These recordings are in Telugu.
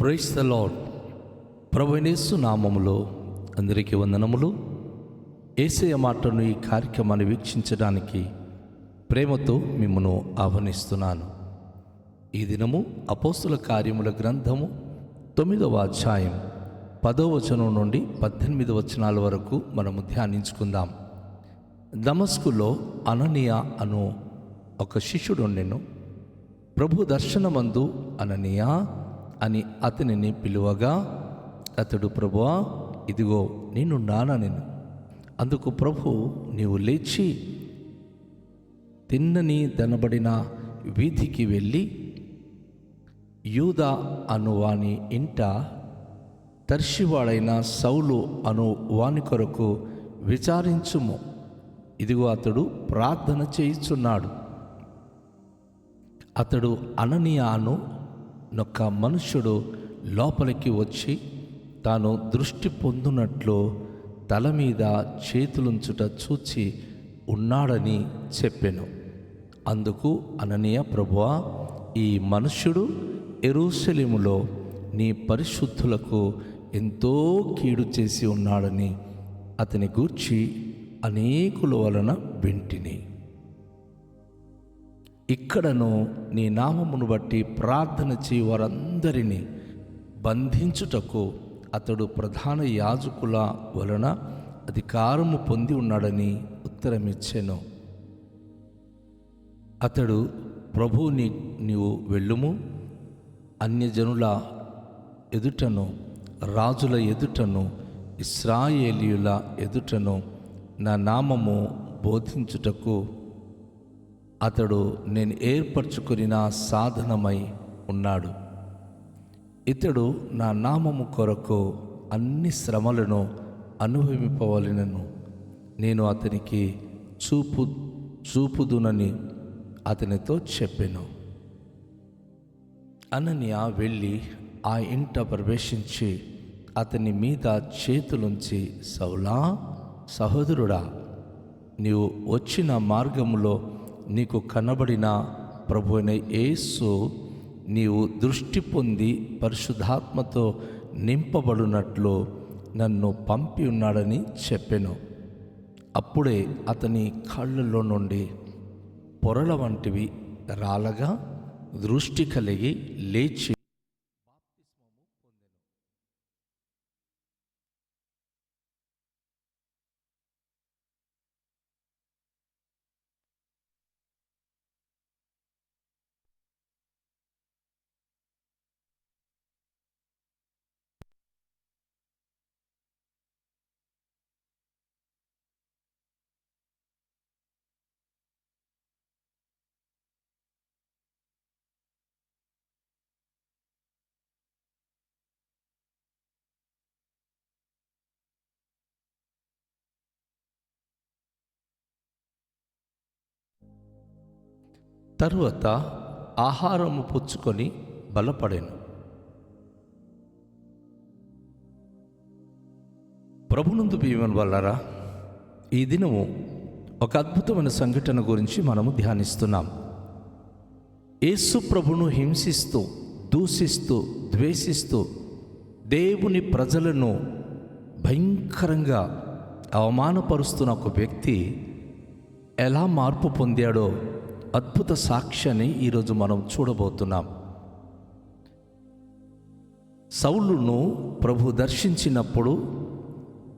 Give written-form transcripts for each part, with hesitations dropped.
Praise the lord. ప్రభువైన యేసు నామములో అందరికీ వందనములు. యేసయ్య మాటను ఈ కార్యక్రమాన్ని వీక్షించడానికి ప్రేమతో మిమ్మను ఆహ్వానిస్తున్నాను. ఈ దినము అపోస్తుల కార్యముల గ్రంథము 9వ అధ్యాయం 10వ వచనం నుండి 18వ వచనాల వరకు మనము ధ్యానించుకుందాం. దమస్కులో అననీయ అను ఒక శిష్యుడు ఉండెను. ప్రభు దర్శనమందు అననీయ అని అతనిని పిలువగా అతడు, ప్రభువా, ఇదిగో నేనున్నానెను. అందుకు ప్రభు, నీవు లేచి తిన్నని దనబడిన వీధికి వెళ్ళి యూదా అను వాని ఇంట తర్షివాడైన సౌలు అను వాని కొరకు విచారించుము. ఇదిగో అతడు ప్రార్థన చేయుచున్నాడు. అతడు అననీయ అను నొక్క మనుష్యుడు లోపలికి వచ్చి తాను దృష్టి పొందునట్లు తల మీద చేతులుంచుట చూచి ఉన్నాడని చెప్పెను. అందుకు అననీయ, ప్రభువా, ఈ మనుష్యుడు యెరూషలేములో నీ పరిశుద్ధులకు ఎంతో కీడు చేసి ఉన్నాడని అతని గూర్చి అనేకుల వలన వింటిని. ఇక్కడను నీ నామమును బట్టి ప్రార్థన చేయి వారందరినీ బంధించుటకు అతడు ప్రధాన యాజకుల వలన అధికారము పొంది ఉన్నాడని ఉత్తరమిచ్చెను. అతడు, ప్రభు, నీవు వెళ్ళుము, అన్యజనుల ఎదుటను రాజుల ఎదుటను ఇశ్రాయేలీయుల ఎదుటను నా నామము బోధించుటకు అతడు నేను ఏర్పరచుకున్న సాధనమై ఉన్నాడు. ఇతడు నా నామము కొరకు అన్ని శ్రమలను అనుభవింపవలెనను నేను అతనికి చూపుదునని అతనితో చెప్పెను. అననీయ వెళ్ళి ఆ ఇంట ప్రవేశించి అతని మీద చేతులుంచి, సౌలా, సహోదరుడా, నీవు వచ్చిన మార్గములో నీకు కనబడిన ప్రభువైన యేసు నీవు దృష్టి పొంది పరిశుద్ధాత్మతో నింపబడినట్లు నన్ను పంపి ఉన్నాడని చెప్పెను. అప్పుడే అతని కళ్ళలో నుండి పొరల వంటివి రాలగా దృష్టి కలిగి లేచి తరువాత ఆహారము పుచ్చుకొని బలపడెను. ప్రభునందు ప్రియమైన వాళ్ళారా, ఈ దినము ఒక అద్భుతమైన సంఘటన గురించి మనము ధ్యానిస్తున్నాం. యేసు ప్రభును హింసిస్తూ, దూషిస్తూ, ద్వేషిస్తూ దేవుని ప్రజలను భయంకరంగా అవమానపరుస్తున్న ఒక వ్యక్తి ఎలా మార్పు పొందాడో అద్భుత సాక్ష్యాన్ని ఈరోజు మనం చూడబోతున్నాం. సౌలును ప్రభు దర్శించినప్పుడు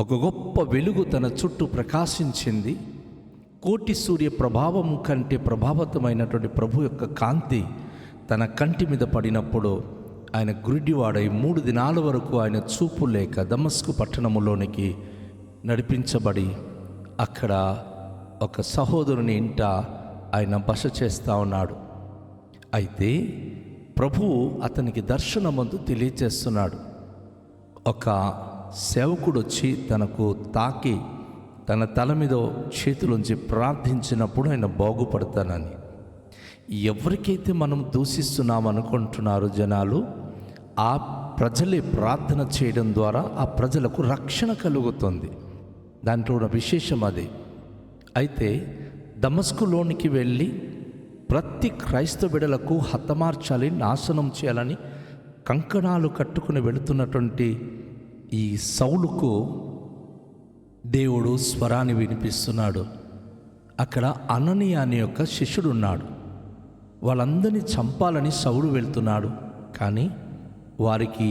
ఒక గొప్ప వెలుగు తన చుట్టూ ప్రకాశించింది. కోటి సూర్య ప్రభావం కంటే ప్రభావితమైనటువంటి ప్రభు యొక్క కాంతి తన కంటి మీద పడినప్పుడు ఆయన గురిడివాడై 3 దినాల వరకు ఆయన చూపు లేక దమస్కు పట్టణములోనికి నడిపించబడి అక్కడ ఒక సహోదరుని ఇంట ఆయన బస చేస్తూ ఉన్నాడు. అయితే ప్రభువు అతనికి దర్శనమందు తెలియచేస్తున్నాడు. ఒక సేవకుడు వచ్చి తనకు తాకి తన తల మీద చేతులుంచి ప్రార్థించినప్పుడు ఆయన బాగుపడతానని. ఎవరికైతే మనం దూషిస్తున్నాం అనుకుంటున్నారు జనాలు, ఆ ప్రజలే ప్రార్థన చేయడం ద్వారా ఆ ప్రజలకు రక్షణ కలుగుతుంది. దాంట్లో ఉన్న విశేషం అది. అయితే దమస్కులోనికి వెళ్ళి ప్రతి క్రైస్తవ బిడ్డలకు హతమార్చాలి, నాశనం చేయాలని కంకణాలు కట్టుకుని వెళుతున్నటువంటి ఈ సౌలుకు దేవుడు స్వరాన్ని వినిపిస్తున్నాడు. అక్కడ అననీయ అనే యొక్క శిష్యుడు ఉన్నాడు. వాళ్ళందరినీ చంపాలని సౌలు వెళ్తున్నాడు, కానీ వారికి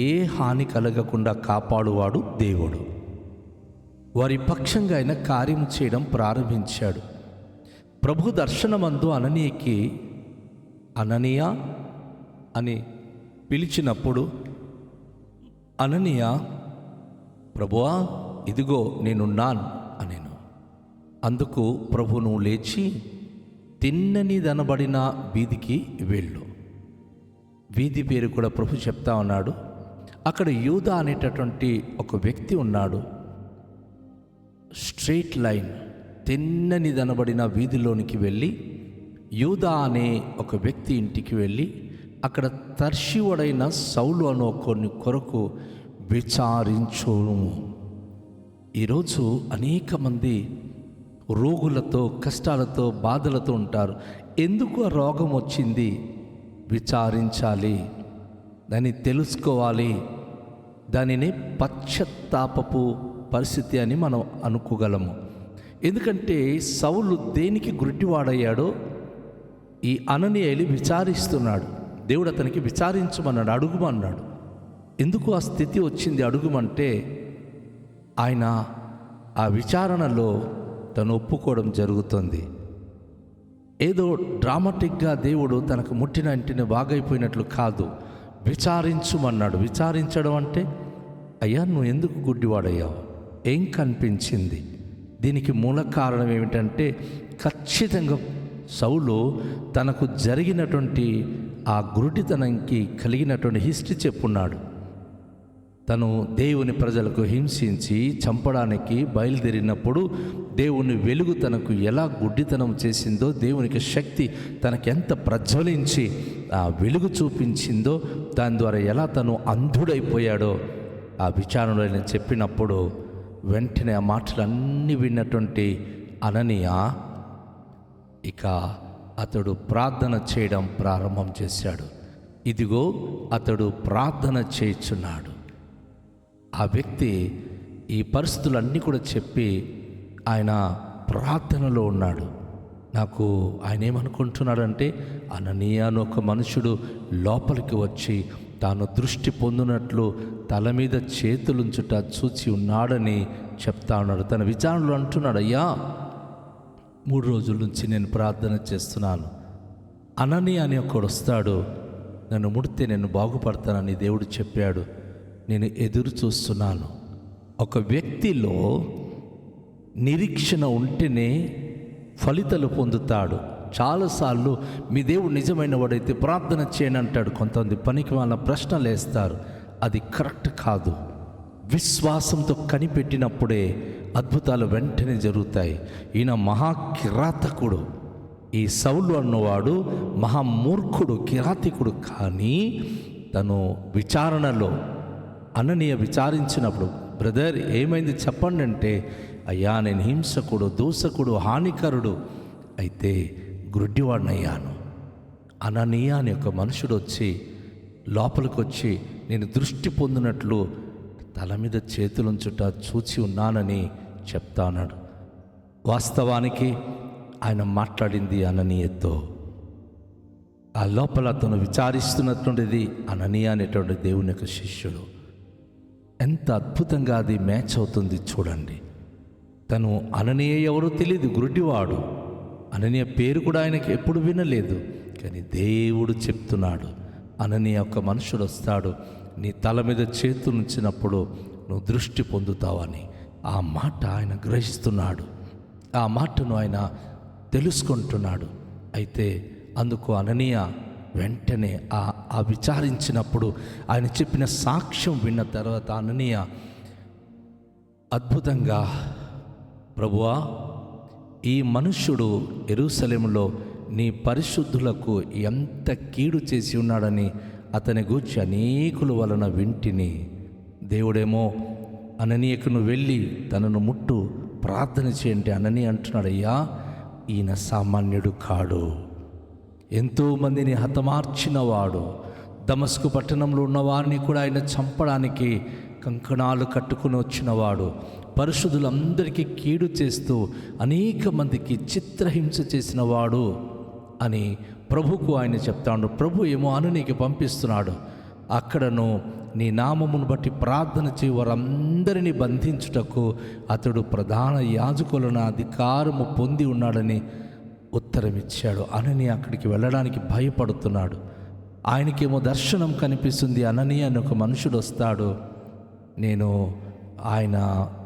ఏ హాని కలగకుండా కాపాడువాడు దేవుడు. వారి పక్షంగా ఆయన కార్యం చేయడం ప్రారంభించాడు. ప్రభు దర్శనమందు అననీయకి అననీయ అని పిలిచినప్పుడు అననీయ, ప్రభువా ఇదిగో నేనున్నాను అనేను. అందుకు ప్రభు, నువ్వు లేచి తిన్ననిదనబడిన వీధికి వెళ్ళు. వీధి పేరు కూడా ప్రభు చెప్తా ఉన్నాడు. అక్కడ యూదా అనేటటువంటి ఒక వ్యక్తి ఉన్నాడు. స్ట్రెయిట్ లైన్ తిన్ననిదనబడిన వీధిలోనికి వెళ్ళి యూదా అనే ఒక వ్యక్తి ఇంటికి వెళ్ళి అక్కడ తర్షివుడైన సౌలు అనే కొన్ని కొరకు విచారించును. ఈరోజు అనేక మంది రోగులతో, కష్టాలతో, బాధలతో ఉంటారు. ఎందుకు ఆ రోగం వచ్చింది విచారించాలి, దాన్ని తెలుసుకోవాలి. దానిని పశ్చాత్తాపపు పరిస్థితి అని మనం అనుకోగలము. ఎందుకంటే సౌలు దేనికి గుడ్డివాడయ్యాడో ఈ అననీయలు విచారిస్తున్నాడు. దేవుడు అతనికి విచారించమన్నాడు, అడుగుమన్నాడు. ఎందుకు ఆ స్థితి వచ్చింది అడుగుమంటే, ఆయన ఆ విచారణలో తను ఒప్పుకోవడం జరుగుతుంది. ఏదో డ్రామాటిక్గా దేవుడు తనకు ముట్టిన ఇంటిని బాగైపోయినట్లు కాదు, విచారించుమన్నాడు. విచారించడం అంటే, అయ్యా నువ్వు ఎందుకు గుడ్డివాడయ్యావు, ఏం కనిపించింది? దీనికి మూల కారణం ఏమిటంటే, ఖచ్చితంగా సౌలు తనకు జరిగినటువంటి ఆ గురుడితనంకి కలిగినటువంటి హిస్టరీ చెప్పున్నాడు. తను దేవుని ప్రజలకు హింసించి చంపడానికి బయలుదేరినప్పుడు దేవుని వెలుగు తనకు ఎలా గుడ్డితనం చేసిందో, దేవునికి శక్తి తనకెంత ప్రజ్వలించి ఆ వెలుగు చూపించిందో, దాని ద్వారా ఎలా తను అంధుడైపోయాడో ఆ విచారణలో ఆయన చెప్పినప్పుడు వెంటనే ఆ మాటలన్నీ విన్నటువంటి అననీయ ఇక అతడు ప్రార్థన చేయడం ప్రారంభం చేశాడు. ఇదిగో అతడు ప్రార్థన చేయుచున్నాడు. ఆ వ్యక్తి ఈ పరిస్థితులన్నీ కూడా చెప్పి ఆయన ప్రార్థనలో ఉన్నాడు. నాకు ఆయన ఏమనుకుంటున్నాడంటే, అననీయ అని ఒక మనుషుడు లోపలికి వచ్చి తాను దృష్టి పొందినట్లు తల మీద చేతులుంచుట చూచి ఉన్నాడని చెప్తా ఉన్నాడు. తన విచారణలో అంటున్నాడు, అయ్యా 3 రోజుల నుంచి నేను ప్రార్థన చేస్తున్నాను. అననీయ అని ఒకడు వస్తాడు, నన్ను ముడితే నేను బాగుపడతానని దేవుడు చెప్పాడు. నేను ఎదురు చూస్తున్నాను. ఒక వ్యక్తిలో నిరీక్షణ ఉంటేనే ఫలితాలు పొందుతాడు. చాలాసార్లు మీ దేవుడు నిజమైన వాడైతే ప్రార్థన చేయని అంటాడు. కొంతమంది పనికి వాళ్ళ ప్రశ్నలు వేస్తారు, అది కరెక్ట్ కాదు. విశ్వాసంతో కనిపెట్టినప్పుడే అద్భుతాలు వెంటనే జరుగుతాయి. ఈయన మహాకిరాతకుడు, ఈ సౌలు అన్నవాడు మహామూర్ఖుడు, కిరాతకుడు. కానీ తను విచారణలో అననీయ విచారించినప్పుడు, బ్రదర్ ఏమైంది చెప్పండి అంటే, అయ్యా నేను హింసకుడు, దూషకుడు, హానికరుడు అయితే గుడ్డివాడినయ్యాను. అననీయ అని ఒక మనుషుడు వచ్చి లోపలికి వచ్చి నేను దృష్టి పొందినట్లు తల మీద చేతులుంచుట చూచి ఉన్నానని చెప్తా ఉన్నాడు. వాస్తవానికి ఆయన మాట్లాడింది అననీయతో. ఆ లోపల తను విచారిస్తున్నటువంటిది అననీయ అనేటువంటి దేవుని యొక్క శిష్యుడు. ఎంత అద్భుతంగా అది మ్యాచ్ అవుతుంది చూడండి. తను అననీయ ఎవరో తెలియదు, గురుడివాడు. అననీయ పేరు కూడా ఆయనకి ఎప్పుడు వినలేదు. కానీ దేవుడు చెప్తున్నాడు, అననీయ ఒక మనుషుడు వస్తాడు, నీ తల మీద చేతులు ఉంచినప్పుడు నువ్వు దృష్టి పొందుతావని. ఆ మాట ఆయన గ్రహిస్తున్నాడు, ఆ మాటను ఆయన తెలుసుకుంటున్నాడు. అయితే అందుకు అననీయ వెంటనే ఆ విచారించినప్పుడు ఆయన చెప్పిన సాక్ష్యం విన్న తర్వాత అననీయ అద్భుతంగా, ప్రభువా ఈ మనుష్యుడు యెరూషలేములో నీ పరిశుద్ధులకు ఎంత కీడు చేసి ఉన్నాడని అతని గూర్చి అనేకుల వలన వింటిని. దేవుడేమో అననీయకు నువ్వు వెళ్ళి తనను ముట్టు ప్రార్థన చేయండి అననీయ అంటున్నాడు, అయ్యా ఈయన సామాన్యుడు కాడు, ఎంతోమందిని హతమార్చినవాడు, దమస్కు పట్టణంలో ఉన్న వారిని కూడా ఆయన చంపడానికి కంకణాలు కట్టుకుని వచ్చినవాడు, పరిశుద్ధులందరికీ కీడు చేస్తూ అనేక మందికి చిత్రహింస చేసినవాడు అని ప్రభుకు ఆయన చెప్తాడు. ప్రభు ఏమో అననీకి పంపిస్తున్నాడు. అక్కడను నీ నామమును బట్టి ప్రార్థన చేయి వారందరినీ బంధించుటకు అతడు ప్రధాన యాజకులను అధికారము పొంది ఉన్నాడని ఉత్తరం ఇచ్చాడు. అననీయ అక్కడికి వెళ్ళడానికి భయపడుతున్నాడు. ఆయనకేమో దర్శనం కనిపిస్తుంది. అననీయ అని ఒక మనుషుడు వస్తాడు, నేను ఆయన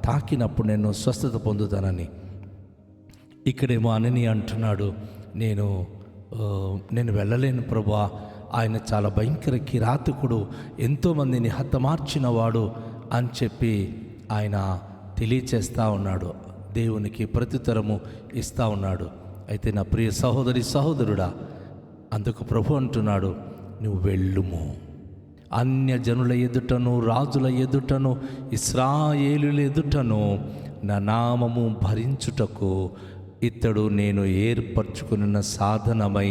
తాకినప్పుడు నేను స్వస్థత పొందుతానని. ఇక్కడేమో అననీయ అంటున్నాడు, నేను వెళ్ళలేను ప్రభువా, ఆయన చాలా భయంకర కిరాతకుడు, ఎంతోమందిని హతమార్చినవాడు అని చెప్పి ఆయన తెలియచేస్తూ ఉన్నాడు. దేవునికి ప్రత్యుత్తరము ఇస్తూ ఉన్నాడు. అయితే నా ప్రియ సహోదరి సహోదరుడా, అందుకు ప్రభు అంటున్నాడు, నువ్వు వెళ్ళుము, అన్యజనుల ఎదుటను రాజుల ఎదుటను ఇశ్రాయేలుల ఎదుటను నా నామము భరించుటకు ఇతడు నేను ఏర్పరచుకున్న సాధనమై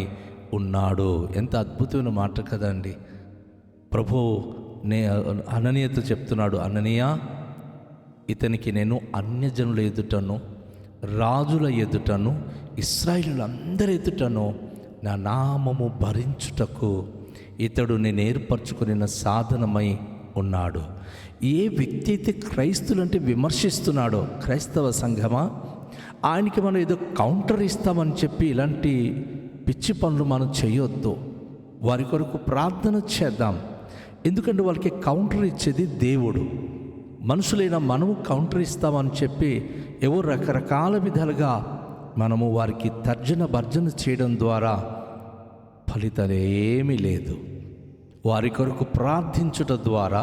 ఉన్నాడు. ఎంత అద్భుతమైన మాట కదండి. ప్రభు అననీయతో చెప్తున్నాడు, అననీయ, ఇతనికి నేను అన్యజనుల ఎదుటను రాజుల ఎదుటను ఇశ్రాయేలులందరి ఎదుటను నా నామము భరించుటకు ఇతడు నేను ఏర్పరచుకున్న సాధనమై ఉన్నాడు. ఏ వ్యక్తి అయితే క్రైస్తులంటే విమర్శిస్తున్నాడో, క్రైస్తవ సంఘమా, ఆయనకి మనం ఏదో కౌంటర్ ఇస్తామని చెప్పి ఇలాంటి పిచ్చి పనులు మనం చేయొద్దు. వారి కొరకు ప్రార్థన చేద్దాం. ఎందుకంటే వాళ్ళకి కౌంటర్ ఇచ్చేది దేవుడు. మనుషులైన మనము కౌంటర్ ఇస్తామని చెప్పి ఏవో రకరకాల విధాలుగా మనము వారికి తర్జన భర్జన చేయడం ద్వారా ఫలితాలు ఏమీ లేదు. వారి కొరకు ప్రార్థించుట ద్వారా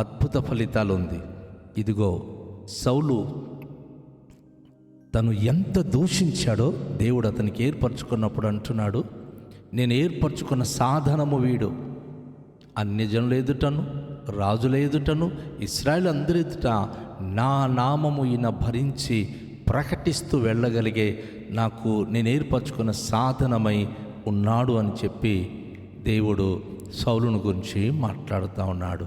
అద్భుత ఫలితాలు ఉంది. ఇదిగో సౌలు తను ఎంత దూషించాడో దేవుడు అతనికి ఏర్పరచుకున్నప్పుడు అంటున్నాడు, నేను ఏర్పరచుకున్న సాధనము వీడు, అన్యజనుల ఎదుటను రాజుల ఎదుటను ఇశ్రాయేలు అందరి ఎదుట నా నామము ఈయన భరించి ప్రకటిస్తూ వెళ్ళగలిగే నాకు నేను ఏర్పరచుకున్న సాధనమై ఉన్నాడు అని చెప్పి దేవుడు సౌలును గురించి మాట్లాడుతూ ఉన్నాడు.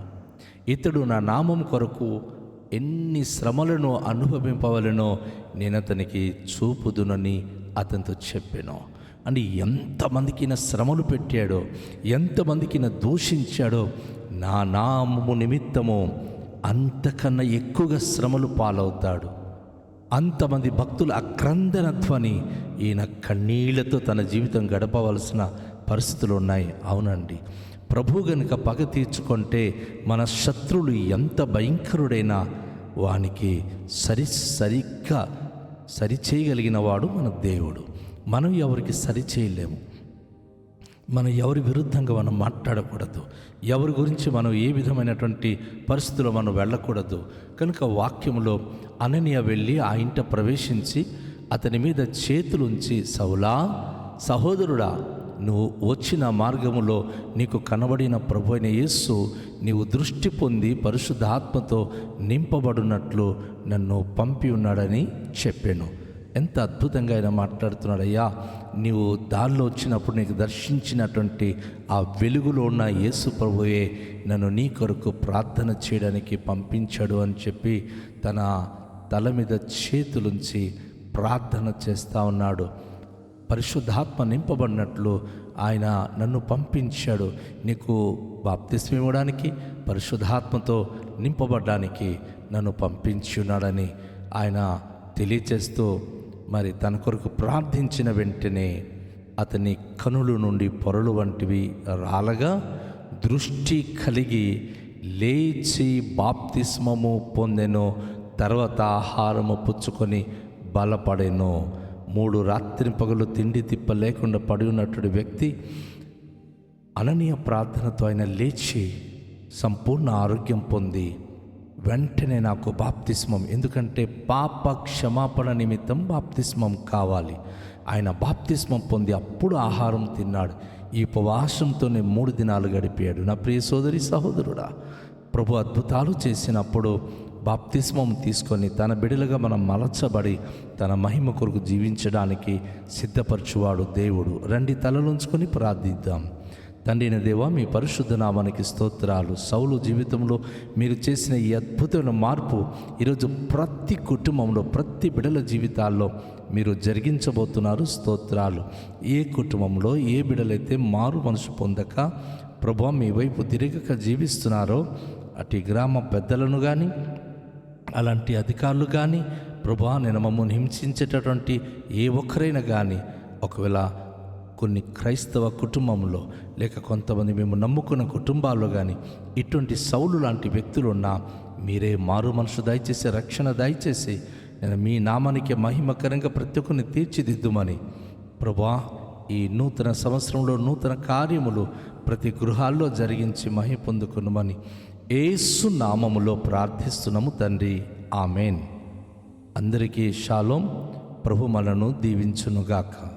ఇతడు నా నామం కొరకు ఎన్ని శ్రమలను అనుభవింపవలనో నేను అతనికి చూపుదునని అతనితో చెప్పాను. అంటే ఎంతమందికి నా శ్రమలు పెట్టాడో, ఎంతమందికి నా దూషించాడో, నా నామము నిమిత్తము అంతకన్నా ఎక్కువగా శ్రమలు పాలవుతాడు. అంతమంది భక్తుల అక్రందన ధ్వని ఈయన కన్నీళ్లతో తన జీవితం గడపవలసిన పరిస్థితులు ఉన్నాయి. అవునండి, ప్రభు గనుక పగ తీర్చుకుంటే మన శత్రువులు ఎంత భయంకరుడైనా వానికి సరిగ్గా సరిచేయగలిగిన వాడు మన దేవుడు. మనం ఎవరికి సరిచేయలేము. మనం ఎవరి విరుద్ధంగా మనం మాట్లాడకూడదు. ఎవరి గురించి మనం ఏ విధమైనటువంటి పరిస్థితుల్లో మనం వెళ్ళకూడదు. కనుక వాక్యంలో అననీయ వెళ్ళి ఆ ఇంట ప్రవేశించి అతని మీద చేతులుంచి, సౌలా, సహోదరుడా, నువ్వు వచ్చిన మార్గములో నీకు కనబడిన ప్రభు అయిన యేసు నీవు దృష్టి పొంది పరిశుద్ధాత్మతో నింపబడినట్లు నన్ను పంపి ఉన్నాడని చెప్పాను. ఎంత అద్భుతంగా ఆయన మాట్లాడుతున్నాడయ్యా. నీవు దారిలో వచ్చినప్పుడు నీకు దర్శించినటువంటి ఆ వెలుగులో ఉన్న యేసు ప్రభువే నన్ను నీ కొరకు ప్రార్థన చేయడానికి పంపించాడు అని చెప్పి తన తల మీద చేతులుంచి ప్రార్థన చేస్తూ ఉన్నాడు. పరిశుద్ధాత్మ నింపబడినట్లు ఆయన నన్ను పంపించాడు. నీకు బాప్తిస్మం ఇవ్వడానికి, పరిశుద్ధాత్మతో నింపబడడానికి నన్ను పంపించి ఉన్నాడని ఆయన తెలియచేస్తూ మరి తన కొరకు ప్రార్థించిన వెంటనే అతని కనుల నుండి పొరలు వంటివి రాలగా దృష్టి కలిగి లేచి బాప్తిస్మము పొందెను. తర్వాత ఆహారము పుచ్చుకొని బలపడెను. 3 రాత్రి పగలు తిండి తిప్ప లేకుండా పడి ఉన్నటువంటి వ్యక్తి అననీయ ప్రార్థనతో ఆయన లేచి సంపూర్ణ ఆరోగ్యం పొంది వెంటనే నాకు బాప్తిస్మం, ఎందుకంటే పాప క్షమాపణ నిమిత్తం బాప్తిస్మం కావాలి. ఆయన బాప్తిస్మం పొంది అప్పుడు ఆహారం తిన్నాడు. ఈ ఉపవాసంతోనే 3 దినాలు గడిపాడు. నా ప్రియ సోదరి సహోదరుడా, ప్రభు అద్భుతాలు చేసినప్పుడు బాప్తిస్మం తీసుకొని తన బిడలుగా మనం మలచబడి తన మహిమ కొరకు జీవించడానికి సిద్ధపరచువాడు దేవుడు. రండి, తలలుంచుకొని ప్రార్థిద్దాం. తండ్రి అయిన దేవా, మీ పరిశుద్ధ నామానికి స్తోత్రాలు. సౌలు జీవితంలో మీరు చేసిన ఈ అద్భుతమైన మార్పు ఈరోజు ప్రతి కుటుంబంలో, ప్రతి బిడ్డల జీవితాల్లో మీరు జరిగించబోతున్నారు. స్తోత్రాలు. ఏ కుటుంబంలో ఏ బిడ్డలైతే మారు మనసు పొందక ప్రభువా మీ వైపు తిరగక జీవిస్తున్నారో అటు గ్రామ పెద్దలను కానీ, అలాంటి అధికారులు కానీ, ప్రభువా నేను మమ్మల్ని హింసించేటటువంటి ఏ ఒక్కరైనా కానీ, ఒకవేళ కొన్ని క్రైస్తవ కుటుంబంలో లేక కొంతమంది మేము నమ్ముకున్న కుటుంబాల్లో కానీ ఇటువంటి సౌలు లాంటి వ్యక్తులు ఉన్నా మీరే మారు మనసు దయచేసి, రక్షణ దయచేసి నేను మీ నామానికి మహిమకరంగా ప్రతి ఒక్కరిని తీర్చిదిద్దుమని ప్రభువా ఈ నూతన సంవత్సరంలో నూతన కార్యములు ప్రతి గృహాల్లో జరిగించి మహిమ పొందుకున్నామని యేసు నామములో ప్రార్థిస్తున్నాము తండ్రి. ఆమెన్. అందరికీ షాలోం. ప్రభు మనను దీవించునుగాక.